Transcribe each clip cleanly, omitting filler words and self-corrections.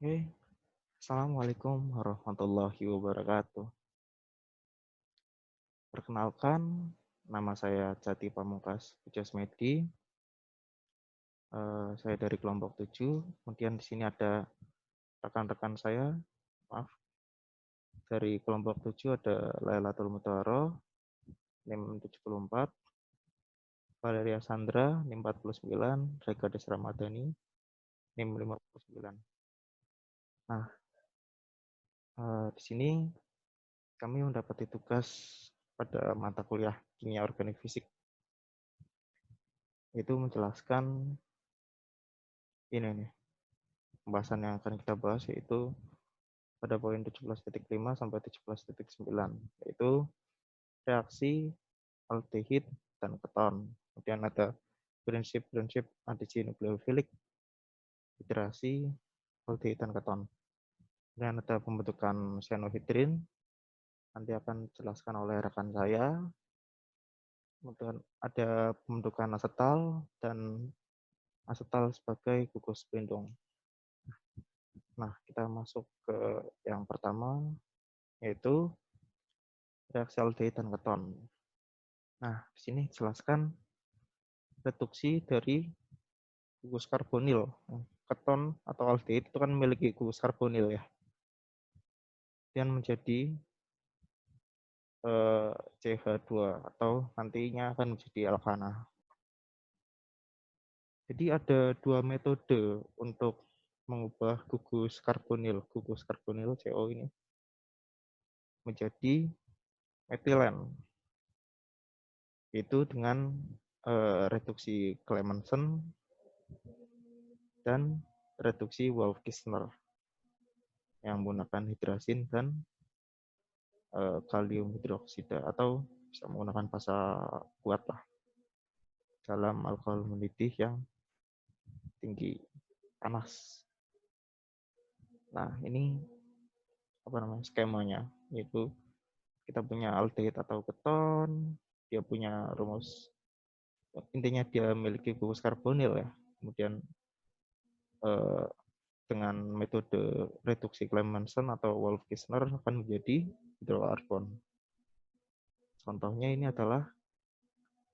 Oke, Assalamualaikum warahmatullahi wabarakatuh. Perkenalkan, nama saya Jati Pamungkas Pujiasmedi. Saya dari kelompok 7. Kemudian di sini ada rekan-rekan saya. Maaf, dari kelompok 7 ada Lailatul Mutaharo, NIM 74, Valeria Sandra, NIM 49, Rega Desra Madani, NIM 59. Nah, di sini kami mendapati tugas pada mata kuliah Kimia Organik Fisik, itu menjelaskan ini nih pembahasan yang akan kita bahas, yaitu pada poin 17.5 sampai 17.9, yaitu reaksi aldehid dan keton. Kemudian ada prinsip-prinsip antigenukleofilik hidrasi aldehid dan keton. Kemudian ada pembentukan cyanohidrin, nanti akan dijelaskan oleh rekan saya. Kemudian ada pembentukan asetal dan asetal sebagai gugus pelindung. Nah, kita masuk ke yang pertama, yaitu reaksi aldehid dan keton. Nah, di sini jelaskan reduksi dari gugus karbonil. Keton atau aldehid itu kan memiliki gugus karbonil ya, dan menjadi CH2 atau nantinya akan menjadi alkana. Jadi ada dua metode untuk mengubah gugus karbonil CO ini menjadi metilen, yaitu dengan reduksi Clemmensen dan reduksi Wolff-Kishner yang menggunakan hidrasin dan kalium hidroksida, atau bisa menggunakan bahasa kuat lah dalam alkohol mendidih yang tinggi panas. Nah, ini apa namanya skemanya, yaitu kita punya aldehid atau keton, dia punya rumus, intinya dia memiliki gugus karbonil ya. Kemudian dengan metode reduksi Clemmensen atau Wolff-Kishner akan menjadi hidrokarbon. Contohnya ini adalah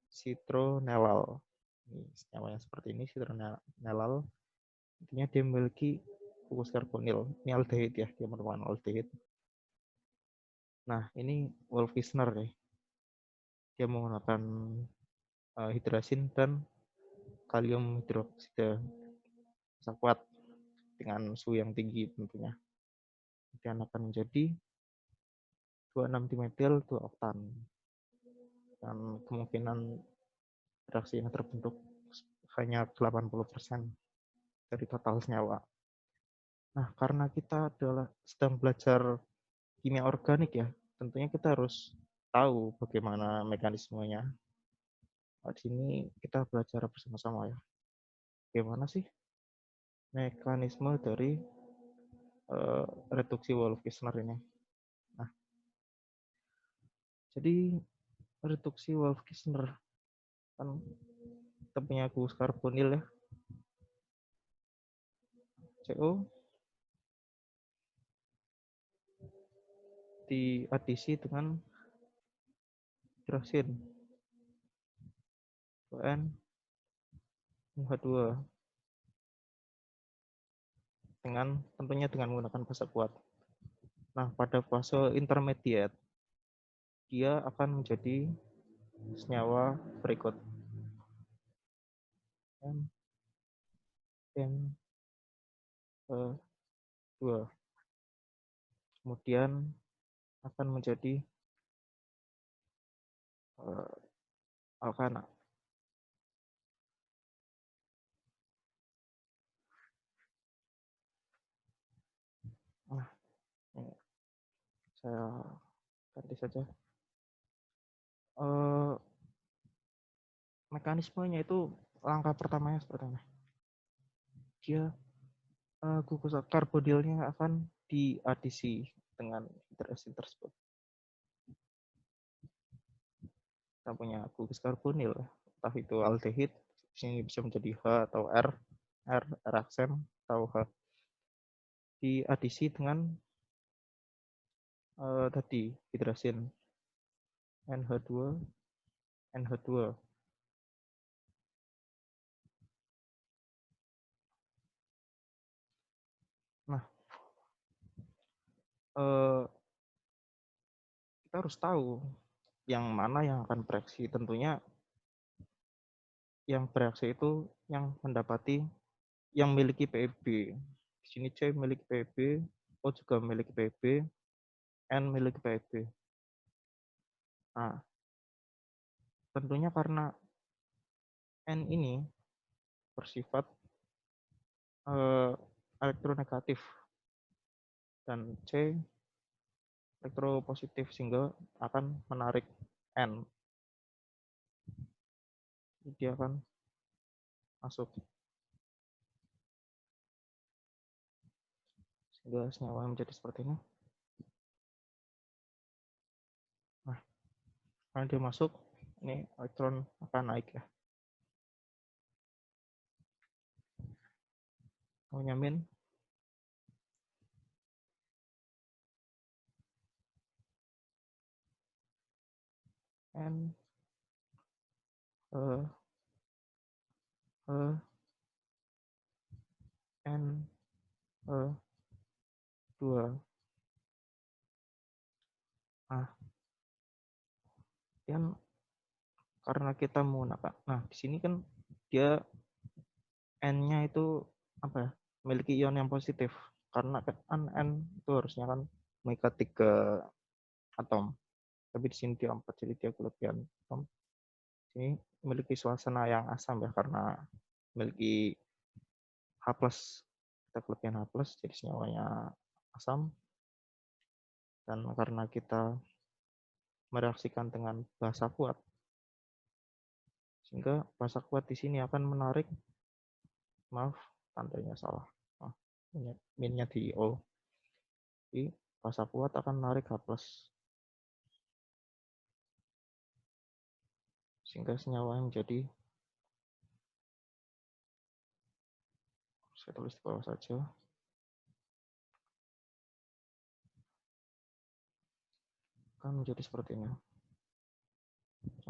citronellal. Ini namanya seperti ini, citronellal. Intinya dia memiliki gugus karbonil. Ini aldehid ya, dia merupakan aldehid. Nah, ini Wolff-Kishner ya. Dia menggunakan hidrasin dan kalium hidroksida kuat dengan suhu yang tinggi tentunya. Kemudian akan menjadi 26-dimetil 2-oktan. Dan kemungkinan reaksi ini terbentuk hanya 80% dari total senyawa. Nah, karena kita adalah sedang belajar kimia organik ya, tentunya kita harus tahu bagaimana mekanismenya. Nah, di sini kita belajar bersama-sama ya. Bagaimana sih mekanisme dari reduksi Wolff-Kishner ini? Nah, jadi reduksi Wolff-Kishner kan kita punya gugus karbonil ya, CO, diadisi dengan hidrosin, n H2, dengan tentunya dengan menggunakan fase kuat. Nah, pada fase intermediate dia akan menjadi senyawa berikut, N2, kemudian akan menjadi alkana. Nah, ini saya ganti saja. Mekanismenya itu langkah pertamanya seperti ini. Dia gugus karbonilnya akan diadisi dengan hidrasin tersebut. Kita punya gugus karbonil, entah itu aldehid, sini bisa menjadi H atau R aksen atau H. diadisi dengan tadi hidrasin NH2 NH2. Nah, kita harus tahu yang mana yang akan bereaksi. Tentunya yang bereaksi itu yang mendapati yang memiliki PEB. Di sini C memiliki PEB, O juga memiliki PEB, N memiliki PEB. Nah, tentunya karena N ini bersifat elektronegatif dan C elektropositif sehingga akan menarik N. Dia akan masuk sehingga senyawa menjadi seperti ini. Nah, kalau dia masuk, ini elektron akan naik ya. Mau nyamin N N 2. Nah, kan karena kita menggunakan, nah di sini kan dia N-nya itu apa ya, memiliki ion yang positif karena kan N itu harusnya kan mengikat 3 atom, tapi di sini dia 4 jadi dia kelebihan atom. Ini memiliki suasana yang asam ya karena memiliki H+, kita kelebihan H+, jadi senyawanya asam. Dan karena kita mereaksikan dengan basa kuat, sehingga basa kuat di sini akan menarik, maaf tandanya salah, minnya di O, jadi basa kuat akan menarik H+, sehingga senyawa yang menjadi, saya tulis di bawah saja, akan menjadi seperti ini.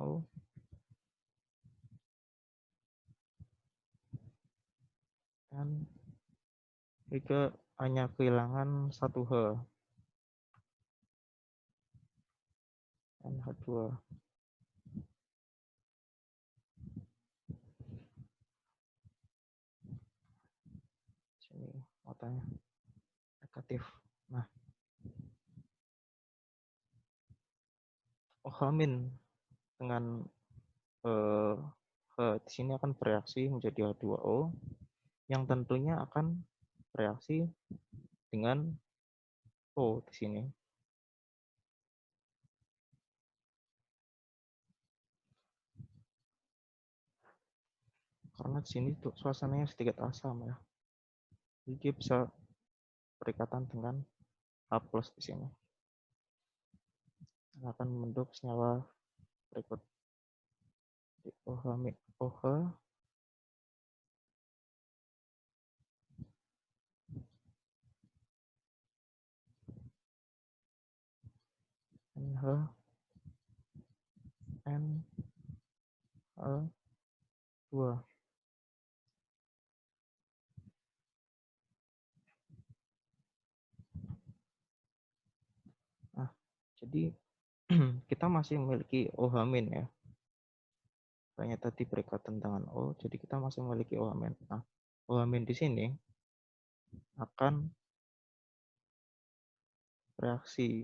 O dan jika hanya kehilangan 1 H, NH2. Sini matanya negatif. Nah, OH- dengan di sini akan bereaksi menjadi H2O yang tentunya akan bereaksi dengan O di sini. Karena di sini tuh suasananya sedikit asam ya. Jadi dia bisa berikatan dengan H+ di sini. Akan membentuk senyawa berikut. OH, OH NH NH2. Nah, jadi kita masih memiliki OH- ya. Hanya tadi berikatan dengan O, jadi kita masih memiliki OH-. Nah, OH- di sini akan reaksi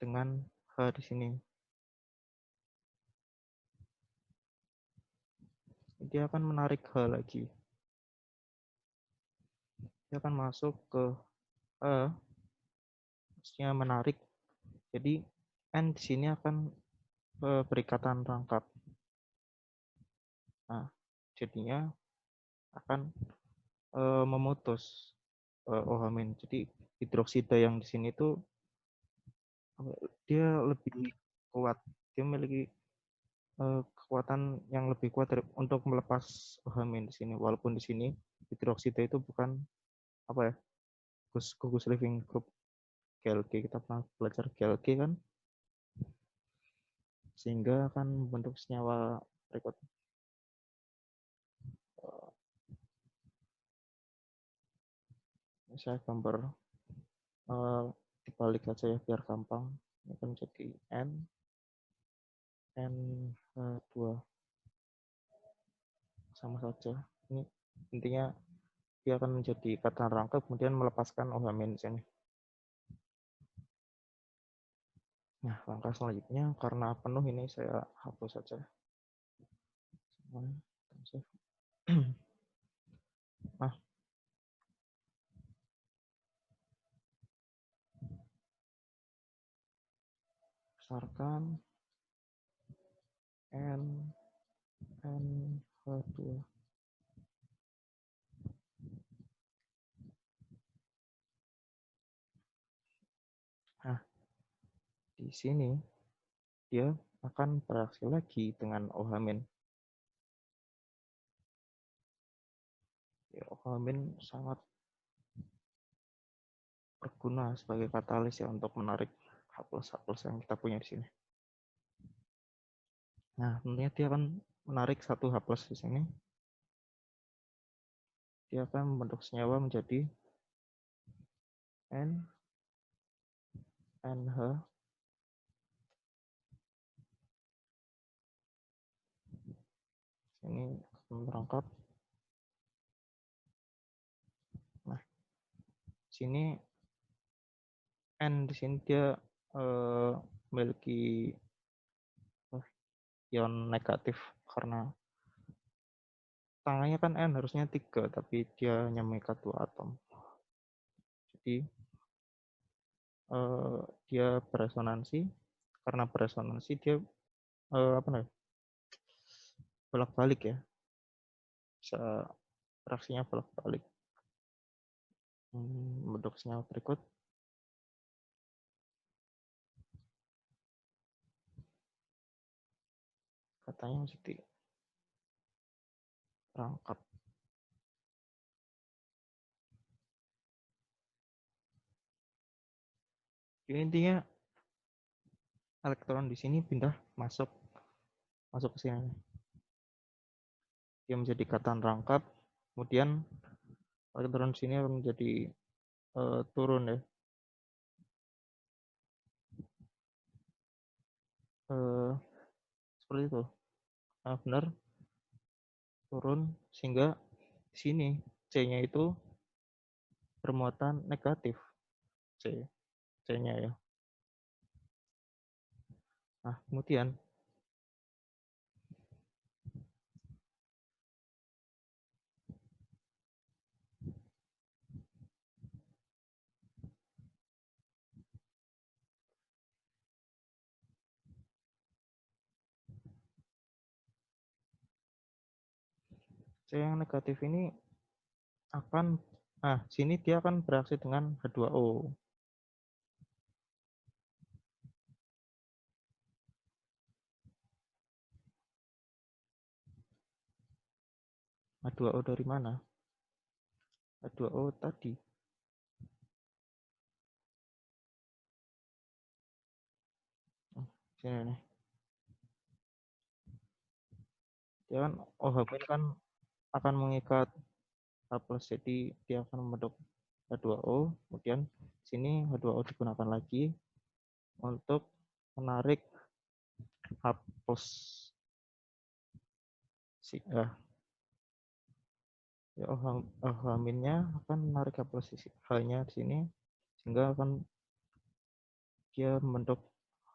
dengan H di sini. Dia akan menarik H lagi. Dia akan masuk ke H, maksudnya menarik. Jadi N di sini akan berikatan rangkap. Nah, jadinya akan memutus OH-. Jadi hidroksida yang di sini tuh dia lebih kuat. Dia memiliki kekuatan yang lebih kuat untuk melepas OH- di sini. Walaupun di sini hidroksida itu bukan apa ya, gugus living group GLG, kita pernah belajar GLG kan, sehingga akan membentuk senyawa berikut. Saya gambar dibalik aja ya biar gampang. Ini akan jadi NH2 sama saja. Ini intinya dia akan menjadi ikatan rangka kemudian melepaskan OH- di sini. Nah, langkah selanjutnya karena penuh ini saya hapus saja. Nah, besarkan NH2. Nah, di sini dia akan bereaksi lagi dengan OH-. Ya, OH- sangat berguna sebagai katalis ya untuk menarik H+ yang kita punya di sini. Nah, tentunya dia akan menarik satu H+ di sini. Dia akan membentuk senyawa menjadi NH. Ini merangkap. Nah, sini N di sini dia memiliki ion negatif karena tangannya kan N harusnya 3 tapi dia hanya mengikat 2 atom. Jadi dia beresonansi, karena beresonansi dia apa namanya, bolak-balik ya, bisa reaksinya bolak-balik. Bentuk senyawa berikut. Katanya mesti dirangkap. Jadi intinya elektron di sini pindah masuk ke sini. Dia menjadi ikatan rangkap, kemudian elektron di sini akan menjadi turun ya. Seperti itu. Nah, benar turun sehingga di sini C-nya itu bermuatan negatif. C-nya ya. Nah, kemudian C yang negatif ini akan, sini dia akan bereaksi dengan H2O. H2O dari mana? H2O tadi. Sini nih. Dia kan OH kan akan mengikat H+, jadi dia akan membentuk H2O, kemudian sini H2O digunakan lagi untuk menarik H+. Ya, OH-nya akan menarik H+-nya di sini sehingga akan dia membentuk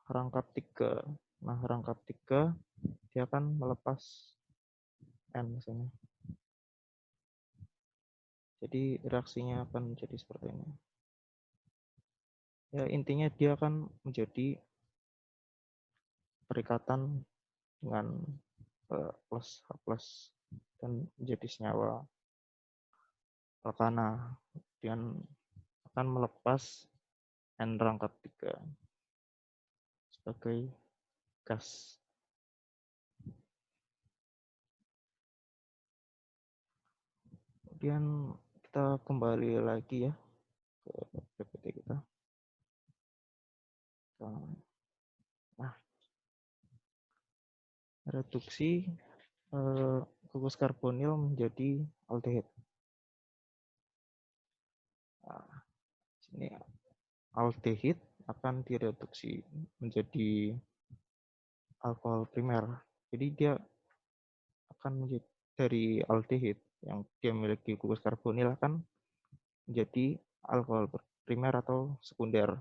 rangkap 3. Nah, rangkap 3 dia akan melepas N di sini. Jadi reaksinya akan menjadi seperti ini. Ya, intinya dia akan menjadi perikatan dengan plus H+ dan menjadi senyawa alkana. Kemudian akan melepas N rangkap 3 sebagai gas. Kemudian kita kembali lagi ya ke PPT kita. Nah, reduksi gugus karbonil menjadi aldehid. Nah, sini aldehid akan direduksi menjadi alkohol primer. Jadi dia akan menjadi dari aldehid yang dia memiliki gugus karbonil akan menjadi alkohol primer atau sekunder.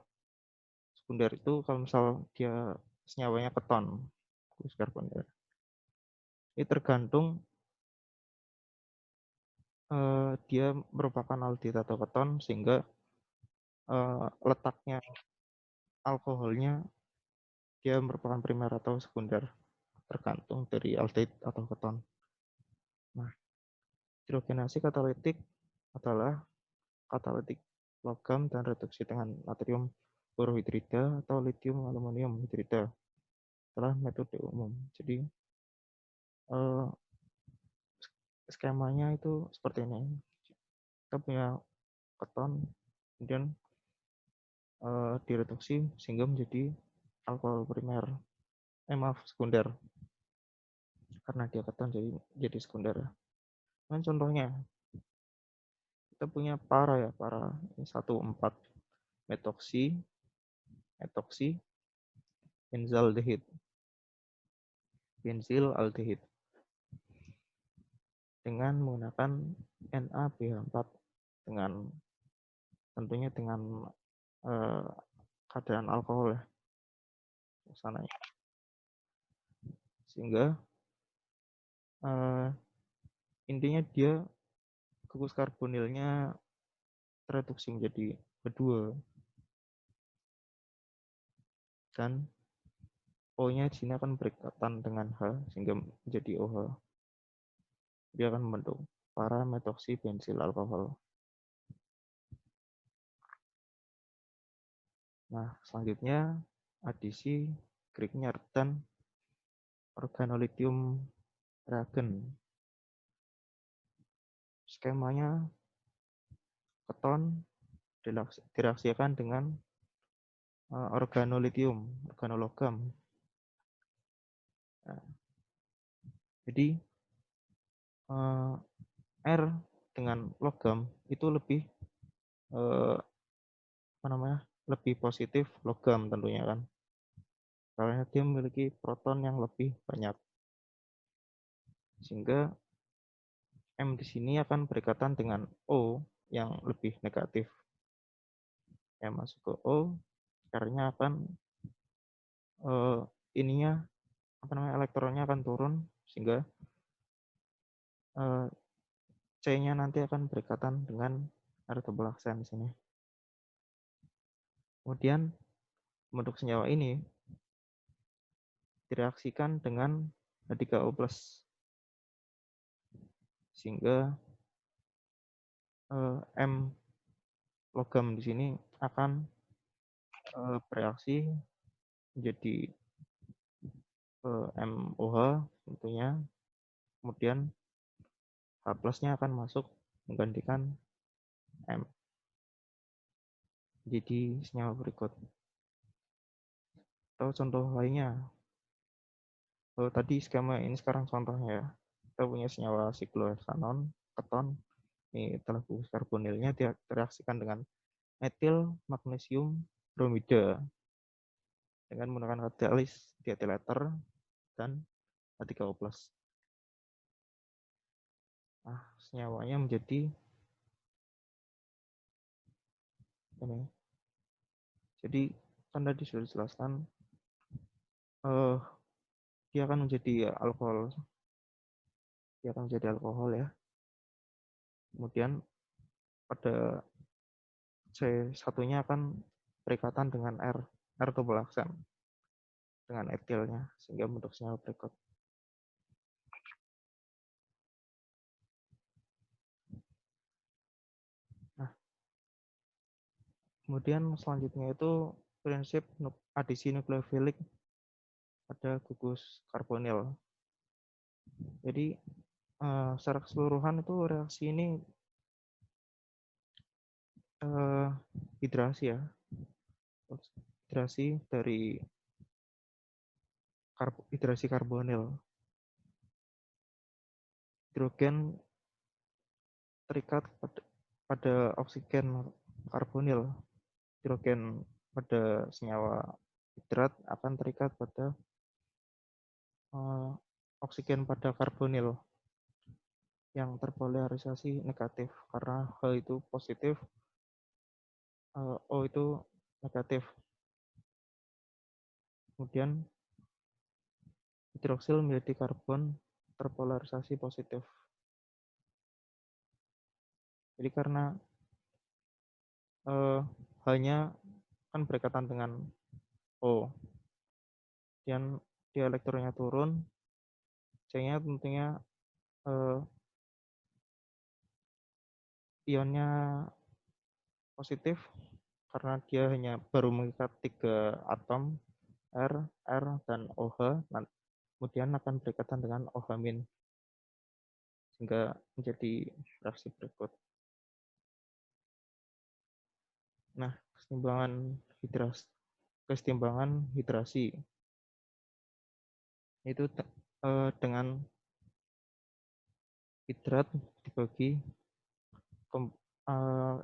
Sekunder itu kalau misal dia senyawanya keton, gugus karbonil. Ini tergantung dia merupakan aldehid atau keton sehingga letaknya alkoholnya dia merupakan primer atau sekunder tergantung dari aldehid atau keton. Nah, hidrogenasi katalitik adalah katalitik logam dan reduksi dengan natrium borohidrida atau litium aluminium hidrida adalah metode umum. Jadi skemanya itu seperti ini. Kita punya keton, kemudian direduksi sehingga menjadi alkohol primer. Maaf, sekunder. Karena dia keton jadi sekunder. Nah, contohnya kita punya para ya, para ini 1,4 metoksi, benzaldehid, benzilaldehid dengan menggunakan NaBH4 dengan tentunya dengan keadaan alkohol ya sananya. Sehingga intinya dia gugus karbonilnya tereduksi menjadi kedua dan O-nya di sini akan berikatan dengan H sehingga menjadi OH. Dia akan membentuk para metoksi bensil alkohol. Nah, selanjutnya adisi Grignard dan organolitium reagen. Skemanya keton direaksikan dengan organologam. Nah, jadi R dengan logam itu lebih lebih positif logam tentunya kan, karena dia memiliki proton yang lebih banyak, sehingga M di sini akan berikatan dengan O yang lebih negatif. M masuk ke O, R-nya akan elektronnya akan turun sehingga C-nya nanti akan berikatan dengan R double aksen di sini. Kemudian bentuk senyawa ini direaksikan dengan H3O+, sehingga M logam di sini akan bereaksi menjadi MOH tentunya, kemudian H+-nya akan masuk menggantikan M. Jadi senyawa berikut. Atau contoh lainnya. Tadi skema ini sekarang contohnya ya. Kita punya senyawa sikloheksanon, keton. Ini telah gugus karbonilnya direaksikan dengan metil magnesium bromida dengan menggunakan katalis diethyl ether dan H3O+. Nah, senyawanya menjadi ini. Jadi kan tadi sudah dijelaskan dia akan menjadi alkohol. Dia akan menjadi alkohol ya. Kemudian pada C1-nya akan berikatan dengan R double aksen dengan etilnya sehingga bentuk senyawa berikut. Nah, kemudian selanjutnya itu prinsip adisi nukleofilik pada gugus karbonil. Jadi secara keseluruhan itu reaksi ini hidrasi ya. Hidrasi dari hidrasi karbonil. Hidrogen terikat pada oksigen karbonil. Hidrogen pada senyawa hidrat akan terikat pada oksigen pada karbonil yang terpolarisasi negatif, karena H itu positif, O itu negatif. Kemudian hidroksil menjadi karbon terpolarisasi positif. Jadi karena H-nya kan berkaitan dengan O, dan dia elektronnya turun, C-nya tentunya ionnya positif karena dia hanya baru mengikat 3 atom R, R, dan OH, kemudian akan berkaitan dengan OH- sehingga menjadi reaksi berikut. Nah, kesetimbangan hidrasi itu dengan hidrat dibagi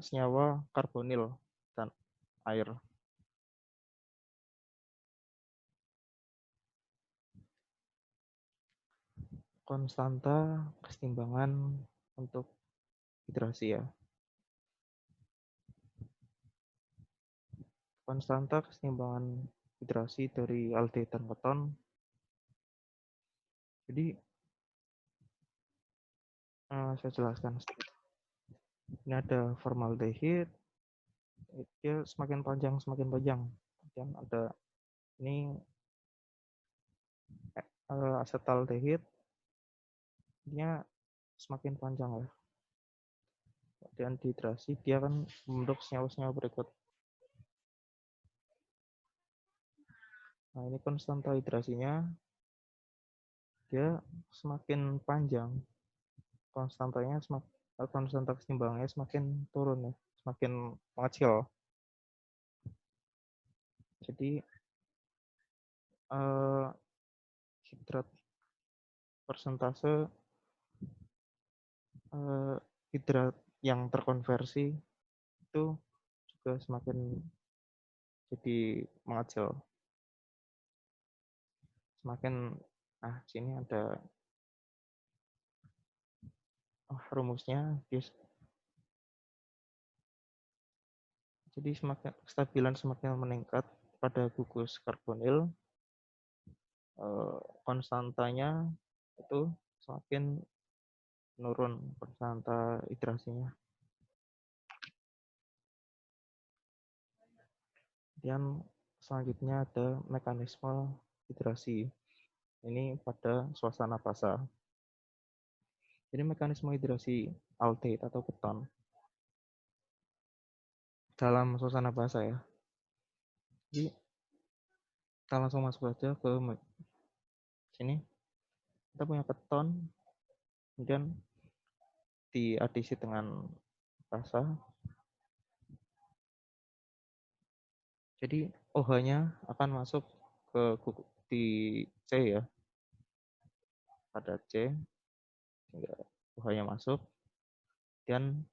senyawa karbonil dan air. Konstanta kesetimbangan untuk hidrasi ya. Konstanta kesetimbangan hidrasi dari aldehid dan keton. Jadi saya jelaskan sedikit. Ini ada formaldehid, dia semakin panjang. Kemudian ada ini asetaldehid, dia semakin panjang ya. Kemudian dehidrasi dia akan membentuk senyawa-senyawa berikut. Nah, ini konstanta hidrasinya, dia semakin panjang, konstanta kesetimbangannya semakin turun ya, semakin mengecil. Jadi hidrat persentase hidrat yang terkonversi itu juga semakin jadi mengecil. Sini ada rumusnya. Jadi stabilan semakin meningkat pada gugus karbonil, konstantanya itu semakin menurun, konstanta hidrasinya. Kemudian selanjutnya ada mekanisme hidrasi. Ini pada suasana basah. Jadi mekanisme hidrasi aldehid atau keton dalam suasana basah ya. Jadi kita langsung masuk aja ke sini. Kita punya keton, kemudian diadisi dengan basah. Jadi OH-nya akan masuk di C ya, pada C, sehingga OH-nya masuk, dan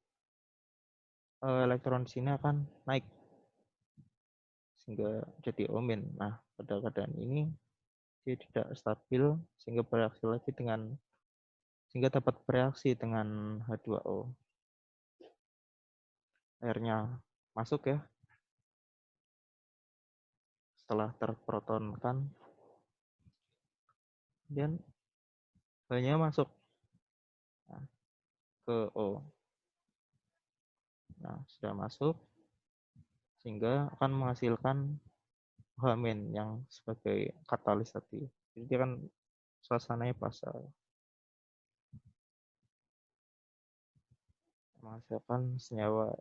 elektron di sini akan naik sehingga jadi O-. Nah, pada keadaan ini dia tidak stabil sehingga dapat bereaksi dengan H2O. Airnya masuk ya, setelah terprotonkan, dan H-nya masuk ke O. Nah, sudah masuk sehingga akan menghasilkan H- yang sebagai katalis tadi. Jadi dia kan suasananya basah, menghasilkan senyawa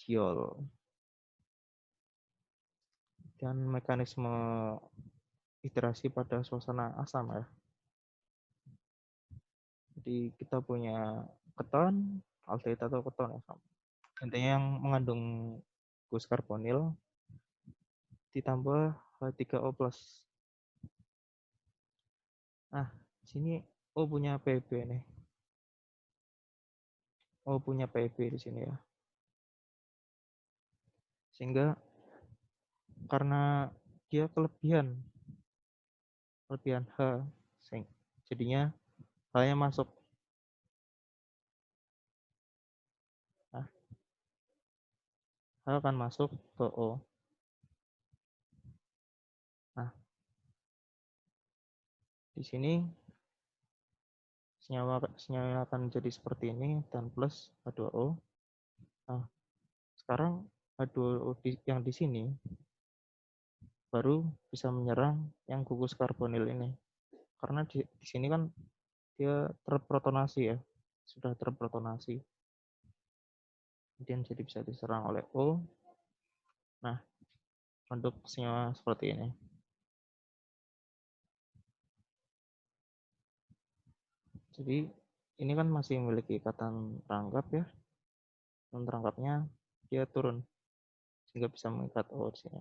diol. Dan mekanisme hidrasi pada suasana asam ya. Jadi kita punya keton, aldehid atau keton asam. intinya yang mengandung gus karbonil ditambah H3O+. Nah, sini O punya PB nih. O punya PB di sini ya. Sehingga karena dia kelebihan H, jadinya H-nya masuk. Nah, H akan masuk ke O. Nah, di sini senyawa akan jadi seperti ini dan plus H2O. Nah, sekarang H2O yang di sini baru bisa menyerang yang gugus karbonil ini. Karena di sini kan dia terprotonasi ya, sudah terprotonasi. Kemudian jadi bisa diserang oleh O. Nah, untuk senyawa seperti ini. Jadi ini kan masih memiliki ikatan rangkap ya. Dan rangkapnya dia turun sehingga bisa mengikat O di sini.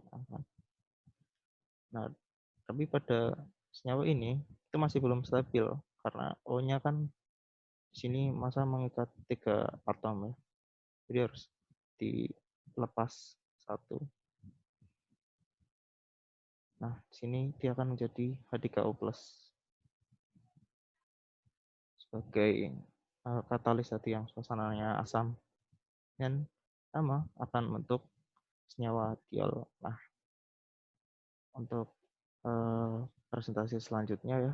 Nah, tapi pada senyawa ini itu masih belum stabil karena O-nya kan di sini masa mengikat 3 atom ya. Jadi harus dilepas satu. Nah, di sini dia akan menjadi H3O+ sebagai katalis tadi yang suasananya asam dan sama akan membentuk senyawa diol. Nah, untuk presentasi selanjutnya ya,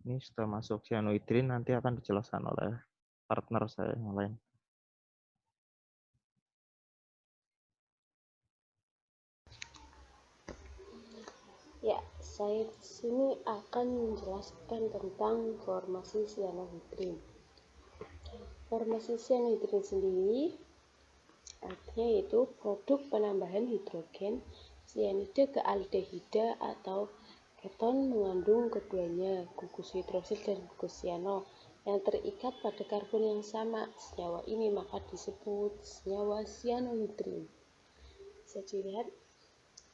ini sudah masuk cyanohydrin, nanti akan dijelaskan oleh partner saya yang lain. Ya, saya di sini akan menjelaskan tentang formasi cyanohydrin. Formasi cyanohydrin sendiri artinya yaitu produk penambahan hidrogen cyanida ke aldehida atau keton mengandung keduanya, gugus hidroksil dan gugus cyano, yang terikat pada karbon yang sama. Senyawa ini maka disebut senyawa cyanohydrin. Bisa dilihat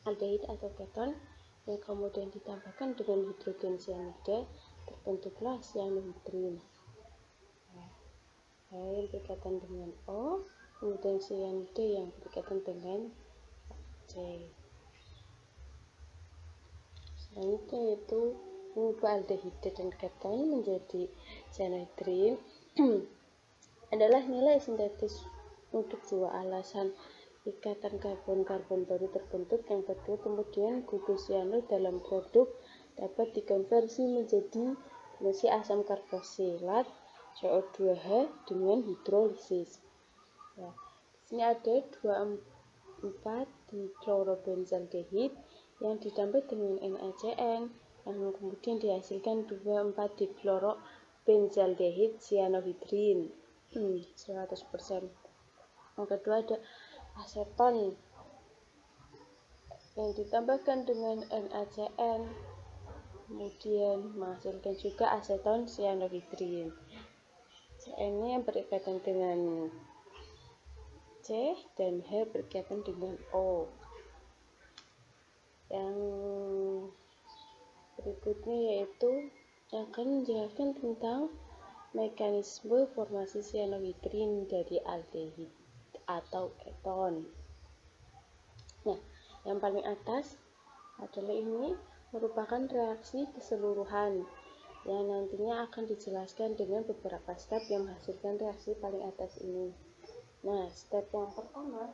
aldehid atau keton yang kemudian ditambahkan dengan hidrogen cyanida terbentuklah cyanohydrin. Yang berkaitan dengan O, kemudian cyanida yang berkaitan dengan C. Selanjutnya yaitu mengubah aldehida dan keton menjadi cyanohydrin adalah nilai sintetis untuk dua alasan. Ikatan karbon-karbon baru terbentuk, yang kedua kemudian gugus cyano dalam produk dapat dikonversi menjadi fungsi asam karboksilat CO2H dengan hidrolisis. Ya, di sini ada 24 dichlorobenzaldehid yang ditambah dengan NaCN yang kemudian dihasilkan 24 dichlorobenzaldehid cyanohydrin 100%. Yang kedua ada aseton yang ditambahkan dengan NaCN kemudian menghasilkan juga aseton cyanohydrin. CN yang berikatan dengan C dan H berkaitan dengan O. Yang berikutnya yaitu akan menjelaskan tentang mekanisme formasi cyanohydrin dari aldehid atau keton. Nah, yang paling atas adalah ini merupakan reaksi keseluruhan yang nantinya akan dijelaskan dengan beberapa step yang menghasilkan reaksi paling atas ini. Nah, step pertama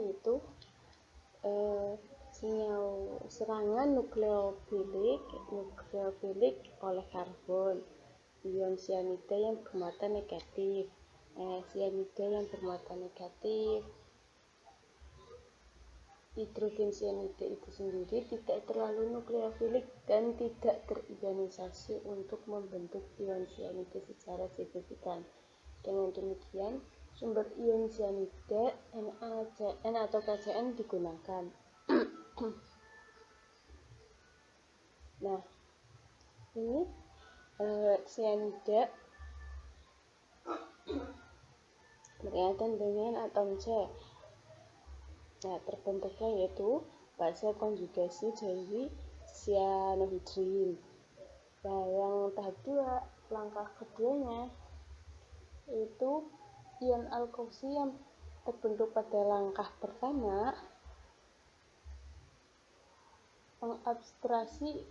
yaitu serangan nukleofilik oleh karbon, ion cyanida yang bermuatan negatif, cyanida yang bermuatan negatif. Hidrogen cyanida itu sendiri tidak terlalu nukleofilik dan tidak terionisasi untuk membentuk ion cyanida secara signifikan. Dengan demikian, sumber ion cyanida NaCN atau KCN digunakan. Nah, ini cyanida berkaitan dengan atom C. Nah, terbentuknya yaitu fase konjugasi dari cyanohydrin. Nah, yang tahap 2, langkah keduanya itu ion alkoksi yang terbentuk pada langkah pertama mengabstraksi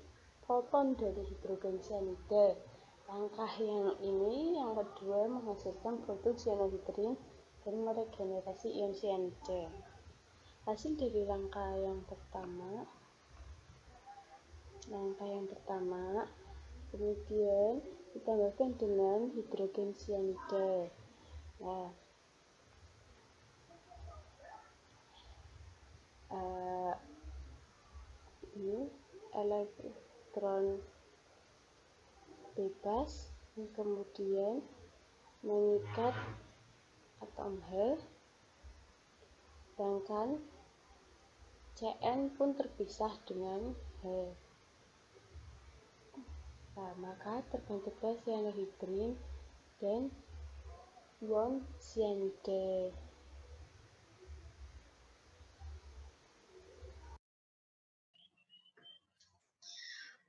proton dari hidrogen cyanida. Langkah yang ini yang kedua menghasilkan produk cyanohydrin dan meregenerasi ion cyanida. Hasil dari langkah yang pertama kemudian ditambahkan dengan hidrogen cyanida. Nah, ini elektron bebas kemudian mengikat atom H, sedangkan Cn pun terpisah dengan H. Nah, maka terbentuklah cyanohydrin dan ion cyanida.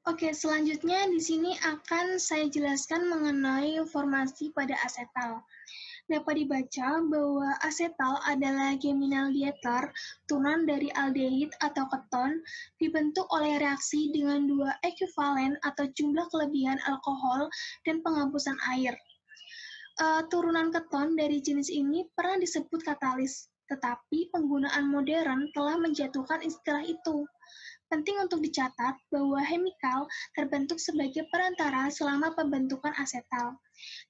Oke, selanjutnya di sini akan saya jelaskan mengenai formasi pada asetal. Dapat dibaca bahwa asetal adalah geminal diether turunan dari aldehid atau keton dibentuk oleh reaksi dengan dua ekuivalen atau jumlah kelebihan alkohol dan penghapusan air. Turunan keton dari jenis ini pernah disebut katalis, tetapi penggunaan modern telah menjatuhkan istilah itu. Penting untuk dicatat bahwa hemikal terbentuk sebagai perantara selama pembentukan asetal.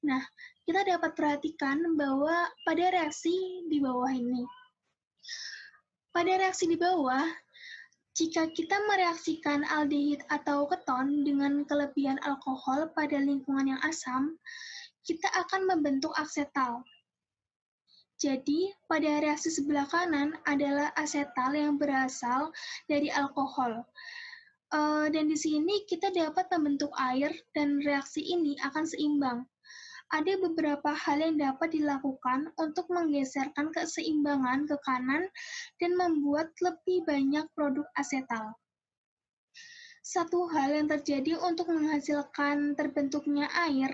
Nah, kita dapat perhatikan bahwa pada reaksi di bawah ini. Pada reaksi di bawah, jika kita mereaksikan aldehid atau keton dengan kelebihan alkohol pada lingkungan yang asam, kita akan membentuk asetal. Jadi, pada reaksi sebelah kanan adalah asetal yang berasal dari alkohol. Dan di sini kita dapat membentuk air dan reaksi ini akan seimbang. Ada beberapa hal yang dapat dilakukan untuk menggeserkan keseimbangan ke kanan dan membuat lebih banyak produk asetal. Satu hal yang terjadi untuk menghasilkan terbentuknya air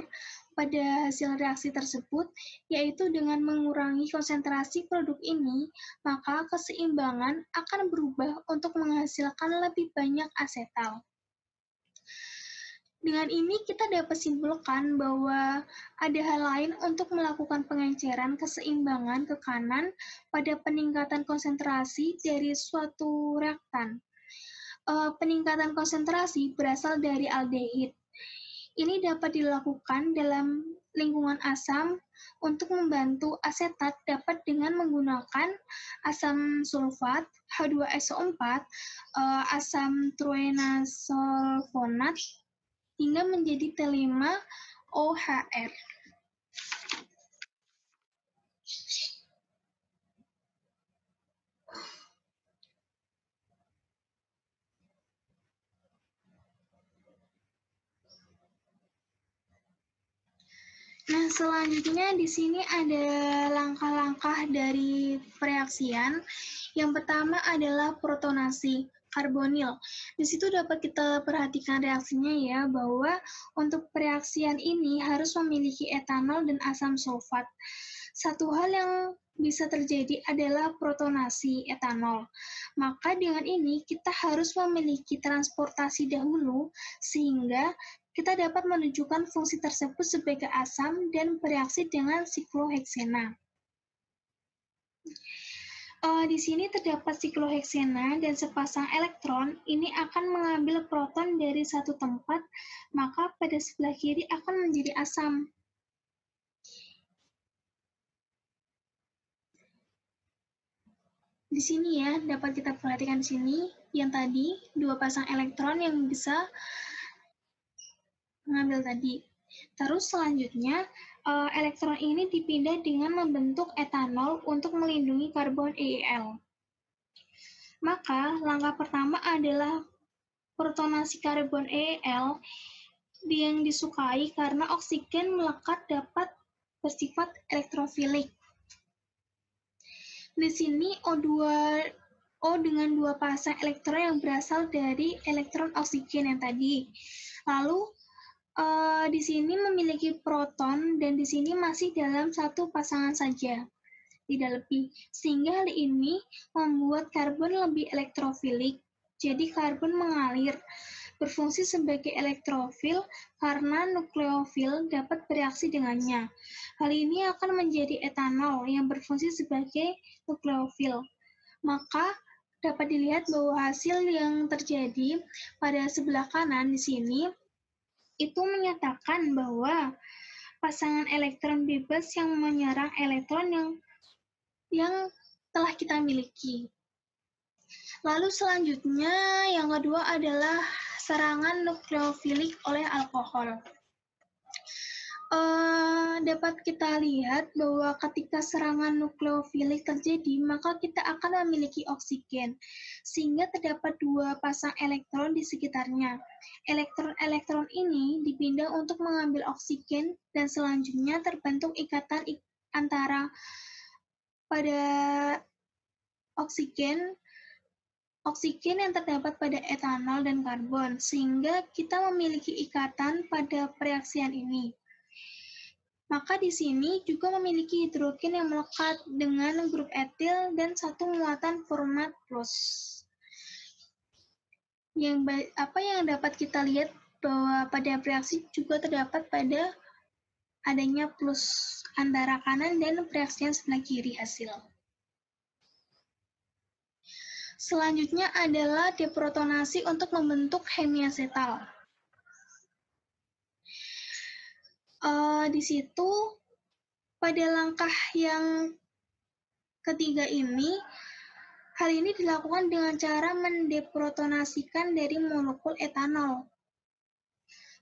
pada hasil reaksi tersebut, yaitu dengan mengurangi konsentrasi produk ini, maka keseimbangan akan berubah untuk menghasilkan lebih banyak asetal. Dengan ini kita dapat simpulkan bahwa ada hal lain untuk melakukan pengenceran keseimbangan ke kanan pada peningkatan konsentrasi dari suatu reaktan. Peningkatan konsentrasi berasal dari aldehid. Ini dapat dilakukan dalam lingkungan asam untuk membantu asetat dapat dengan menggunakan asam sulfat, H2SO4, asam truenasolfonat, hingga menjadi T5OHR. Nah, selanjutnya di sini ada langkah-langkah dari pereaksian. Yang pertama adalah protonasi karbonil. Di situ dapat kita perhatikan reaksinya ya, bahwa untuk pereaksian ini harus memiliki etanol dan asam sulfat. Satu hal yang bisa terjadi adalah protonasi etanol. Maka dengan ini kita harus memiliki transportasi dahulu sehingga kita dapat menunjukkan fungsi tersebut sebagai asam dan bereaksi dengan sikloheksena. Di sini terdapat sikloheksena dan sepasang elektron ini akan mengambil proton dari satu tempat, maka pada sebelah kiri akan menjadi asam. Di sini ya, dapat kita perhatikan di sini, yang tadi, dua pasang elektron yang bisa mengambil tadi. Terus selanjutnya, elektron ini dipindah dengan membentuk etanol untuk melindungi karbon EEL. Maka, langkah pertama adalah protonasi karbon EEL yang disukai karena oksigen melekat dapat bersifat elektrofilik. Di sini O dengan dua pasang elektron yang berasal dari elektron oksigen yang tadi. Lalu di sini memiliki proton dan di sini masih dalam satu pasangan saja, tidak lebih. Sehingga hal ini membuat karbon lebih elektrofilik. Jadi karbon mengalir, berfungsi sebagai elektrofil karena nukleofil dapat bereaksi dengannya. Hal ini akan menjadi etanol yang berfungsi sebagai nukleofil. Maka dapat dilihat bahwa hasil yang terjadi pada sebelah kanan di sini itu menyatakan bahwa pasangan elektron bebas yang menyerang elektron yang telah kita miliki. Lalu selanjutnya yang kedua adalah serangan nukleofilik oleh alkohol. Dapat kita lihat bahwa ketika serangan nukleofilik terjadi, maka kita akan memiliki oksigen, sehingga terdapat dua pasang elektron di sekitarnya. Elektron-elektron ini dipindah untuk mengambil oksigen, dan selanjutnya terbentuk ikatan antara pada oksigen yang terdapat pada etanol dan karbon, sehingga kita memiliki ikatan pada pereaksian ini. Maka di sini juga memiliki hidrogen yang melekat dengan grup etil dan satu muatan format plus. Apa yang dapat kita lihat bahwa pada reaksi juga terdapat pada adanya plus antara kanan dan reaksian sebelah kiri hasil. Selanjutnya adalah deprotonasi untuk membentuk hemiasetal. Di situ pada langkah yang ketiga ini, hal ini dilakukan dengan cara mendeprotonasikan dari molekul etanol.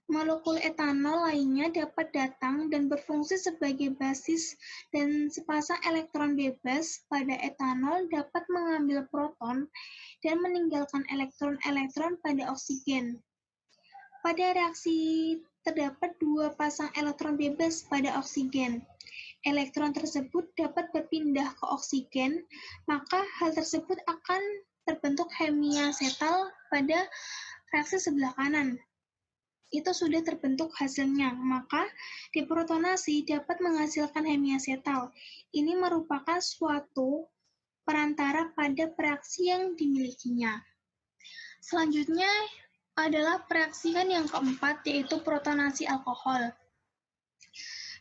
Molekul etanol lainnya dapat datang dan berfungsi sebagai basis, dan sepasang elektron bebas pada etanol dapat mengambil proton dan meninggalkan elektron-elektron pada oksigen. Pada reaksi terdapat dua pasang elektron bebas pada oksigen. Elektron tersebut dapat berpindah ke oksigen, maka hal tersebut akan terbentuk hemiasetal pada reaksi sebelah kanan. Itu sudah terbentuk hasilnya, maka deprotonasi dapat menghasilkan hemiasetal. Ini merupakan suatu perantara pada reaksi yang dimilikinya. Selanjutnya adalah pereaksian yang keempat, yaitu protonasi alkohol.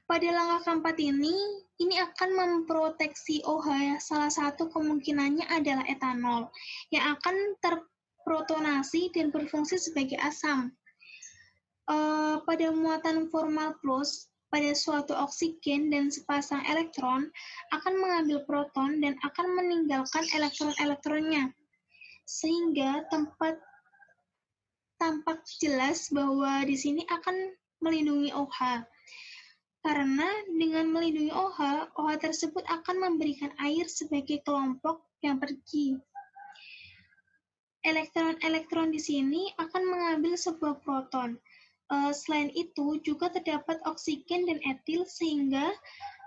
Pada langkah keempat ini akan memproteksi OH. Salah satu kemungkinannya adalah etanol, yang akan terprotonasi dan berfungsi sebagai asam. Pada muatan formal plus, pada suatu oksigen dan sepasang elektron akan mengambil proton dan akan meninggalkan elektron-elektronnya. Sehingga tampak jelas bahwa di sini akan melindungi OH. Karena dengan melindungi OH tersebut akan memberikan air sebagai kelompok yang pergi. Elektron-elektron di sini akan mengambil sebuah proton. Selain itu, juga terdapat oksigen dan etil, sehingga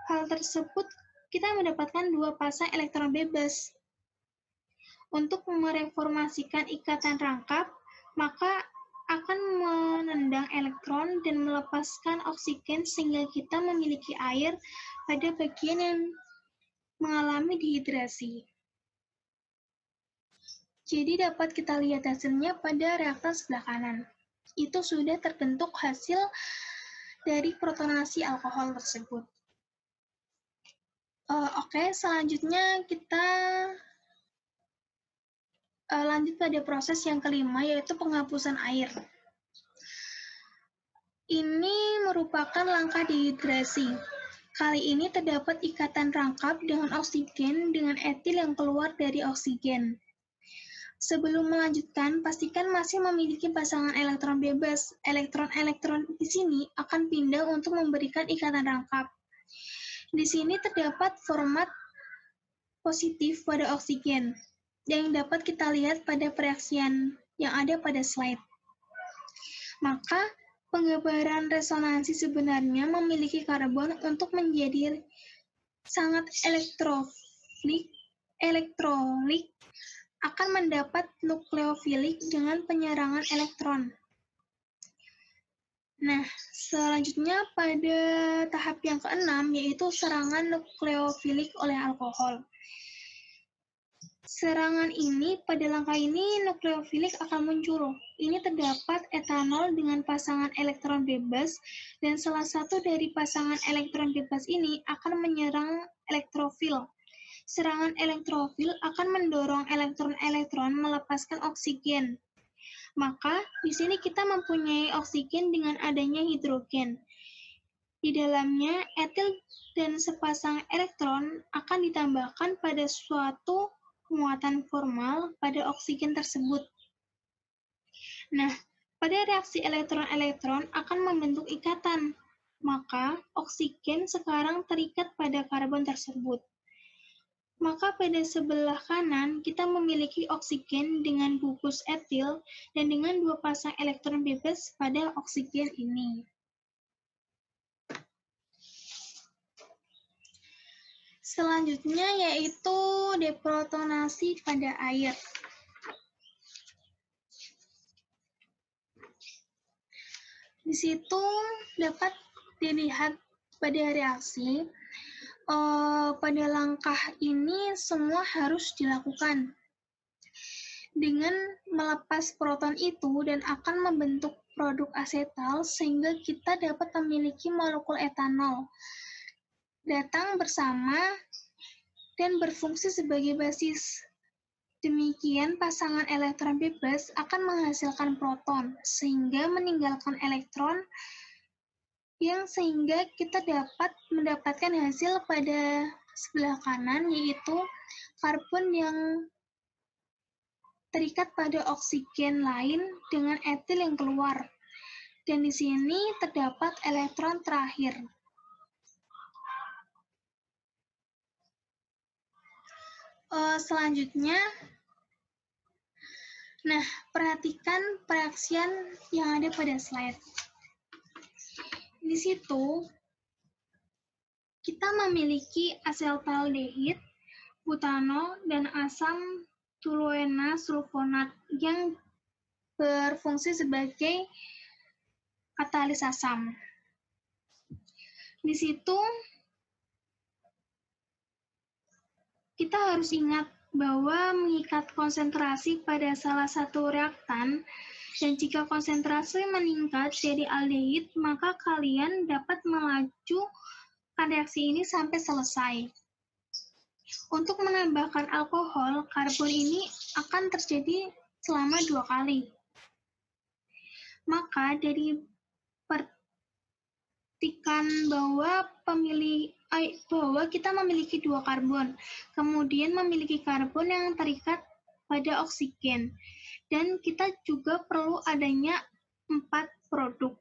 hal tersebut kita mendapatkan dua pasang elektron bebas. Untuk mereformasikan ikatan rangkap, maka akan menendang elektron dan melepaskan oksigen sehingga kita memiliki air pada bagian yang mengalami dehidrasi. Jadi dapat kita lihat hasilnya pada reaktan sebelah kanan. Itu sudah terbentuk hasil dari protonasi alkohol tersebut. Oke, selanjutnya kita lanjut pada proses yang kelima, yaitu penghapusan air. Ini merupakan langkah dehidrasi. Kali ini terdapat ikatan rangkap dengan oksigen dengan etil yang keluar dari oksigen. Sebelum melanjutkan, pastikan masih memiliki pasangan elektron bebas. Elektron-elektron di sini akan pindah untuk memberikan ikatan rangkap. Di sini terdapat format positif pada oksigen, yang dapat kita lihat pada pereaksian yang ada pada slide. Maka Penggambaran resonansi sebenarnya memiliki karbon untuk menjadi sangat elektrolik akan mendapat nukleofilik dengan penyerangan elektron. Nah, selanjutnya pada tahap yang keenam, yaitu serangan nukleofilik oleh alkohol. Serangan ini, pada langkah ini, nukleofilik akan muncul. Ini terdapat etanol dengan pasangan elektron bebas, dan salah satu dari pasangan elektron bebas ini akan menyerang elektrofil. Serangan elektrofil akan mendorong elektron-elektron melepaskan oksigen. Maka, di sini kita mempunyai oksigen dengan adanya hidrogen. Di dalamnya, etil dan sepasang elektron akan ditambahkan pada suatu muatan formal pada oksigen tersebut. Nah, pada reaksi elektron-elektron akan membentuk ikatan. Maka, oksigen sekarang terikat pada karbon tersebut. Maka pada sebelah kanan kita memiliki oksigen dengan gugus etil dan dengan dua pasang elektron bebas pada oksigen ini. Selanjutnya yaitu deprotonasi pada air. Di situ dapat dilihat pada reaksi. Pada langkah ini semua harus dilakukan dengan melepas proton itu dan akan membentuk produk asetal sehingga kita dapat memiliki molekul etanol datang bersama dan berfungsi sebagai basis. Demikian pasangan elektron bebas akan menghasilkan proton sehingga meninggalkan elektron yang sehingga kita dapat mendapatkan hasil pada sebelah kanan, yaitu karbon yang terikat pada oksigen lain dengan etil yang keluar. Dan di sini terdapat elektron terakhir. Selanjutnya, nah, perhatikan pereaksian yang ada pada slide. Di situ, kita memiliki asetaldehid, butanol, dan asam toluena sulfonat yang berfungsi sebagai katalis asam. Di situ, kita harus ingat bahwa mengikat konsentrasi pada salah satu reaktan, dan jika konsentrasi meningkat jadi aldehid, maka kalian dapat melajukan reaksi ini sampai selesai. Untuk menambahkan alkohol, karbon ini akan terjadi selama 2 kali. Maka dari perhatikan bahwa kita memiliki 2 karbon, kemudian memiliki karbon yang terikat pada oksigen, dan kita juga perlu adanya 4 produk.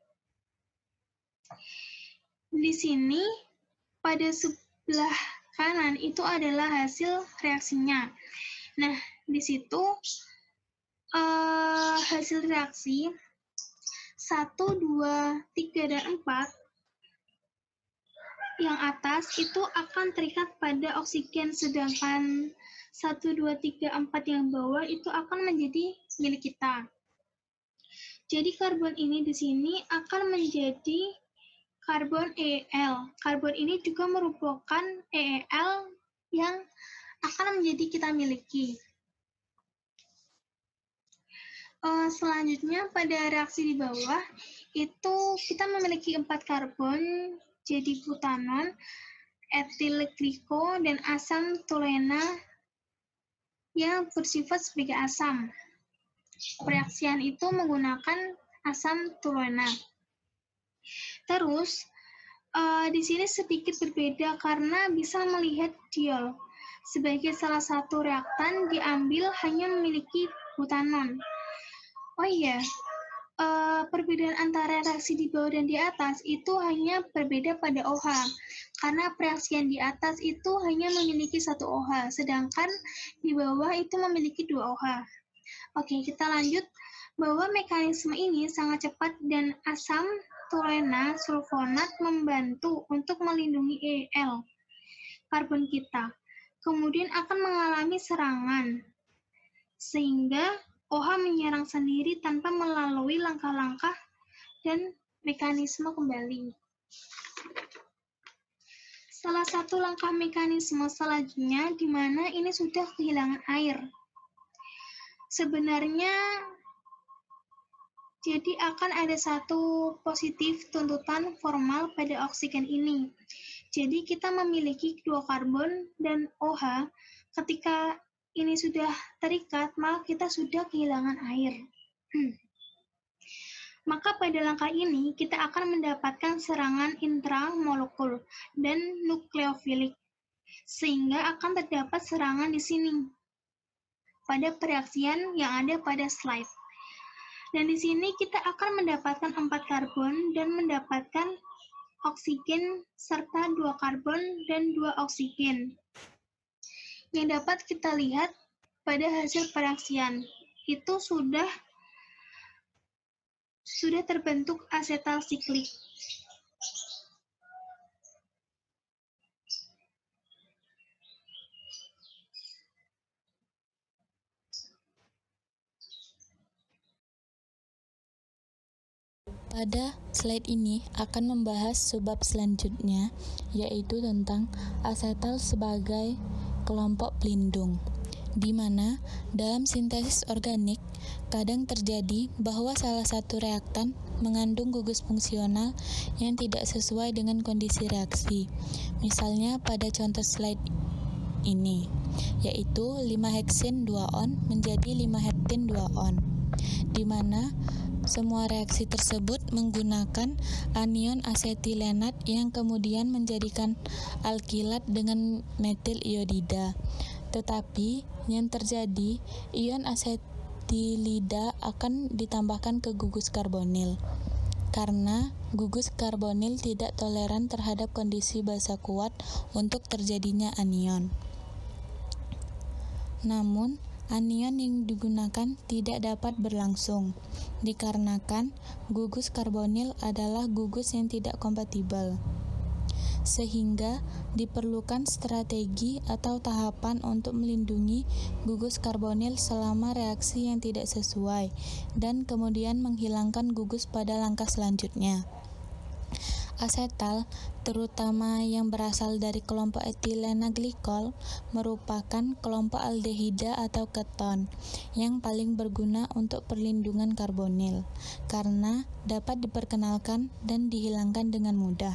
Di sini, pada sebelah kanan itu adalah hasil reaksinya. Nah, di situ hasil reaksi 1, 2, 3, dan 4 yang atas itu akan terikat pada oksigen, sedangkan 1, 2, 3, 4 yang bawah itu akan menjadi milik kita. Jadi karbon ini di sini akan menjadi karbon EEL. Karbon ini juga merupakan EEL yang akan menjadi kita miliki. Selanjutnya pada reaksi di bawah itu kita memiliki 4 karbon, jadi butanon, etil gliko, dan asam toluena yang bersifat sebagai asam. Pereaksian itu menggunakan asam toluena. Terus di sini sedikit berbeda karena bisa melihat diol. Sebagai salah satu reaktan diambil hanya memiliki butanon. Oh iya, perbedaan antara reaksi di bawah dan di atas itu hanya berbeda pada OH. Karena pereaksian di atas itu hanya memiliki 1 OH, sedangkan di bawah itu memiliki 2 OH. Oke, kita lanjut bahwa mekanisme ini sangat cepat dan asam turena sulfonat membantu untuk melindungi EL karbon kita, kemudian akan mengalami serangan, sehingga OH menyerang sendiri tanpa melalui langkah-langkah dan mekanisme kembali. Salah satu langkah mekanisme selanjutnya di mana ini sudah kehilangan air. Sebenarnya jadi akan ada satu positif tuntutan formal pada oksigen ini. Jadi kita memiliki dua karbon dan OH. Ketika ini sudah terikat, maka kita sudah kehilangan air. Maka pada langkah ini kita akan mendapatkan serangan intramolekul dan nukleofilik, sehingga akan terdapat serangan di sini pada pereaksian yang ada pada slide. Dan di sini kita akan mendapatkan 4 karbon dan mendapatkan oksigen serta 2 karbon dan 2 oksigen. Yang dapat kita lihat pada hasil pereaksian itu sudah terbentuk asetal siklik. Pada slide ini akan membahas subbab selanjutnya, yaitu tentang asetal sebagai kelompok pelindung, di mana dalam sintesis organik kadang terjadi bahwa salah satu reaktan mengandung gugus fungsional yang tidak sesuai dengan kondisi reaksi. Misalnya pada contoh slide ini, yaitu 5-heksin 2-on menjadi 5-heptin 2-on, di mana semua reaksi tersebut menggunakan anion asetilenat yang kemudian menjadikan alkilat dengan metil iodida. Tetapi yang terjadi, ion asetilida akan ditambahkan ke gugus karbonil, karena gugus karbonil tidak toleran terhadap kondisi basa kuat untuk terjadinya anion. Namun, anion yang digunakan tidak dapat berlangsung, dikarenakan gugus karbonil adalah gugus yang tidak kompatibel. Sehingga diperlukan strategi atau tahapan untuk melindungi gugus karbonil selama reaksi yang tidak sesuai, dan kemudian menghilangkan gugus pada langkah selanjutnya. Asetal, terutama yang berasal dari kelompok etilena glikol, merupakan kelompok aldehida atau keton yang paling berguna untuk perlindungan karbonil, karena dapat diperkenalkan dan dihilangkan dengan mudah.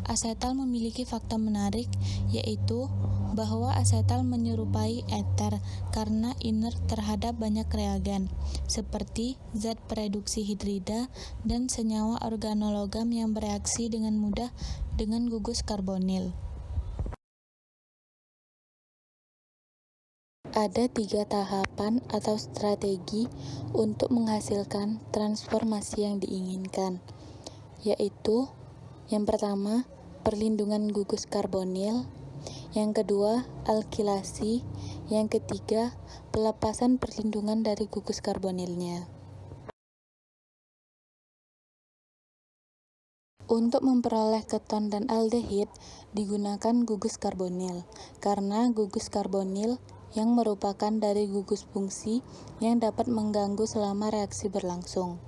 Asetal memiliki fakta menarik, yaitu bahwa asetal menyerupai eter karena inert terhadap banyak reagen, seperti zat pereduksi hidrida dan senyawa organologam yang bereaksi dengan mudah dengan gugus karbonil. Ada 3 tahapan atau strategi untuk menghasilkan transformasi yang diinginkan, yaitu yang pertama, perlindungan gugus karbonil, yang kedua, alkilasi, yang ketiga, pelepasan perlindungan dari gugus karbonilnya. Untuk memperoleh keton dan aldehid digunakan gugus karbonil, karena gugus karbonil yang merupakan dari gugus fungsi yang dapat mengganggu selama reaksi berlangsung.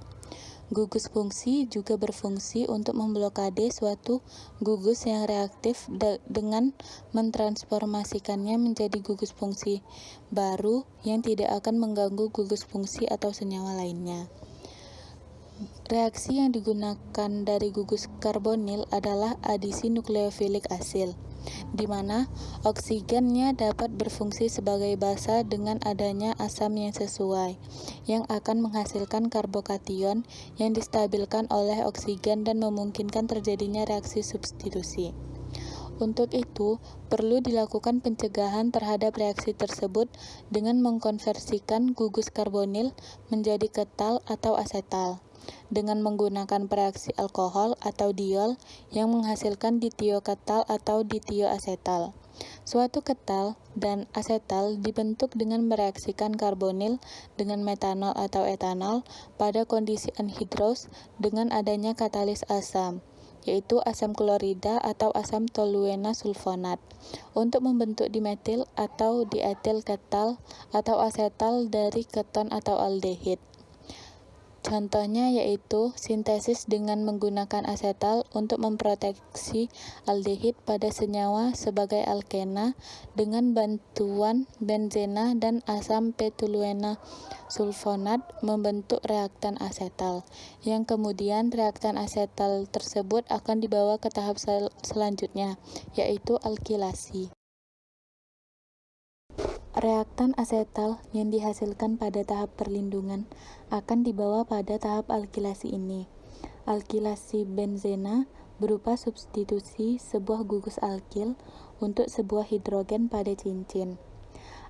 Gugus fungsi juga berfungsi untuk memblokade suatu gugus yang reaktif dengan mentransformasikannya menjadi gugus fungsi baru yang tidak akan mengganggu gugus fungsi atau senyawa lainnya. Reaksi yang digunakan dari gugus karbonil adalah adisi nukleofilik asil, di mana oksigennya dapat berfungsi sebagai basa dengan adanya asam yang sesuai, yang akan menghasilkan karbokation yang distabilkan oleh oksigen dan memungkinkan terjadinya reaksi substitusi. Untuk itu, perlu dilakukan pencegahan terhadap reaksi tersebut dengan mengkonversikan gugus karbonil menjadi ketal atau asetal, dengan menggunakan pereaksi alkohol atau diol yang menghasilkan ditioketal atau ditioasetal. Suatu ketal dan asetal dibentuk dengan mereaksikan karbonil dengan metanol atau etanol pada kondisi anhidrous dengan adanya katalis asam, yaitu asam klorida atau asam toluena sulfonat, untuk membentuk dimetil atau dietil ketal atau asetal dari keton atau aldehid. Contohnya yaitu sintesis dengan menggunakan asetal untuk memproteksi aldehid pada senyawa sebagai alkena dengan bantuan benzena dan asam petoluena sulfonat membentuk reaktan asetal, yang kemudian reaktan asetal tersebut akan dibawa ke tahap selanjutnya, yaitu alkilasi. Reaktan asetal yang dihasilkan pada tahap perlindungan akan dibawa pada tahap alkilasi ini. Alkilasi benzena berupa substitusi sebuah gugus alkil untuk sebuah hidrogen pada cincin.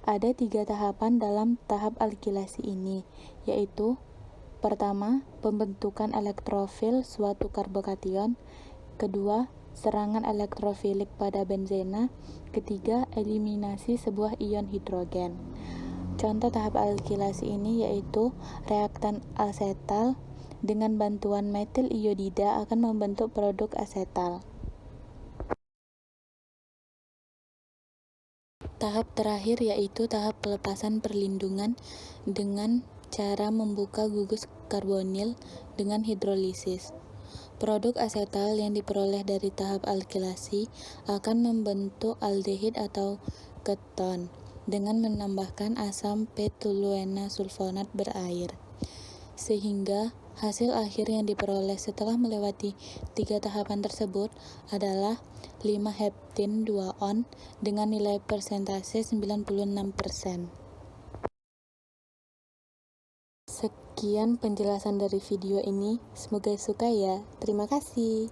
Ada 3 tahapan dalam tahap alkilasi ini, yaitu: pertama, pembentukan elektrofil suatu karbokation; kedua, serangan elektrofilik pada benzena; ketiga, eliminasi sebuah ion hidrogen. Contoh tahap alkilasi ini yaitu reaktan asetal dengan bantuan metil iodida akan membentuk produk asetal. Tahap terakhir yaitu tahap pelepasan perlindungan dengan cara membuka gugus karbonil dengan hidrolisis. Produk asetal yang diperoleh dari tahap alkilasi akan membentuk aldehid atau keton dengan menambahkan asam petoluena sulfonat berair, sehingga hasil akhir yang diperoleh setelah melewati 3 tahapan tersebut adalah 5-heptin 2-on dengan nilai persentase 96%. Sekian penjelasan dari video ini, semoga suka ya. Terima kasih.